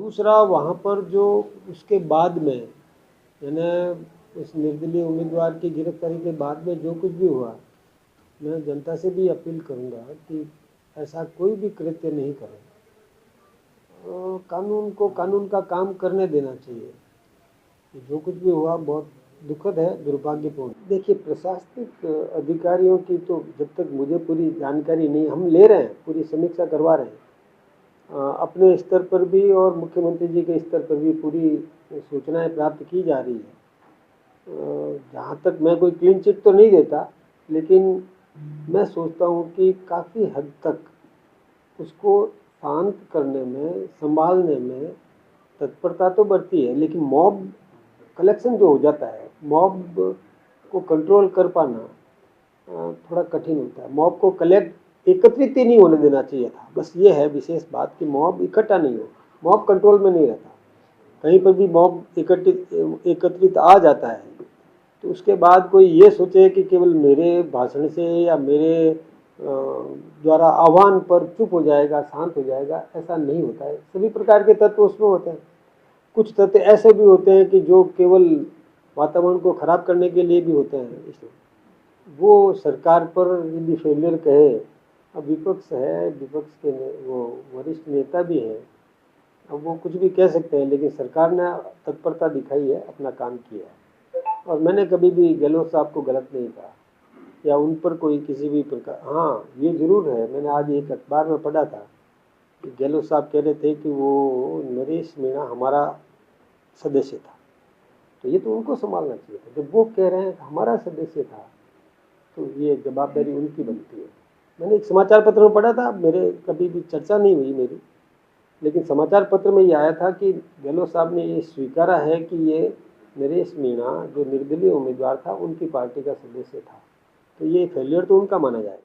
दूसरा वहाँ पर जो उसके बाद में यानी उस निर्दलीय उम्मीदवार की गिरफ्तारी के बाद में जो कुछ भी हुआ, मैं जनता से भी अपील करूँगा कि ऐसा कोई भी कृत्य नहीं करें। कानून को कानून का काम करने देना चाहिए। जो कुछ भी हुआ बहुत दुखद है, दुर्भाग्यपूर्ण। देखिए, प्रशासनिक अधिकारियों की तो जब तक मुझे पूरी जानकारी नहीं, हम ले रहे हैं, पूरी समीक्षा करवा रहे हैं। अपने स्तर पर भी और मुख्यमंत्री जी के स्तर पर भी पूरी सूचनाएं प्राप्त की जा रही है। जहाँ तक मैं कोई क्लीन चिट तो नहीं देता, लेकिन मैं सोचता हूँ कि काफ़ी हद तक उसको शांत करने में, संभालने में तत्परता तो बढ़ती है, लेकिन मॉब कलेक्शन जो हो जाता है, मॉब को कंट्रोल कर पाना थोड़ा कठिन होता है। मॉब को एकत्रित ही नहीं होने देना चाहिए था। बस ये है विशेष बात कि मॉब इकट्ठा नहीं हो, मॉब कंट्रोल में नहीं रहता। कहीं पर भी मॉब एकत्रित आ जाता है तो उसके बाद कोई ये सोचे कि केवल मेरे भाषण से या मेरे द्वारा आह्वान पर चुप हो जाएगा, शांत हो जाएगा, ऐसा नहीं होता है। सभी प्रकार के तत्व उसमें होते हैं। कुछ तथ्य ऐसे भी होते हैं कि जो केवल वातावरण को खराब करने के लिए भी होते हैं। इसलिए वो सरकार पर यदि फेलियर कहे, अब विपक्ष है, विपक्ष के वो वरिष्ठ नेता भी हैं, अब वो कुछ भी कह सकते हैं, लेकिन सरकार ने तत्परता दिखाई है, अपना काम किया है। और मैंने कभी भी गहलोत साहब को गलत नहीं कहा या उन पर कोई किसी भी प्रकार, हाँ ये ज़रूर है, मैंने आज एक अखबार में पढ़ा था कि गहलोत साहब कह रहे थे कि वो नरेश मीणा हमारा सदस्य था। तो ये तो उनको संभालना चाहिए था। जब वो कह रहे हैं हमारा सदस्य था, तो ये जवाबदारी उनकी बनती है। मैंने एक समाचार पत्र में पढ़ा था, मेरे कभी भी चर्चा नहीं हुई मेरी, लेकिन समाचार पत्र में ये आया था कि गहलोत साहब ने ये स्वीकारा है कि ये नरेश मीणा जो निर्दलीय उम्मीदवार था, उनकी पार्टी का सदस्य था। तो ये फेलियर तो उनका माना जाएगा।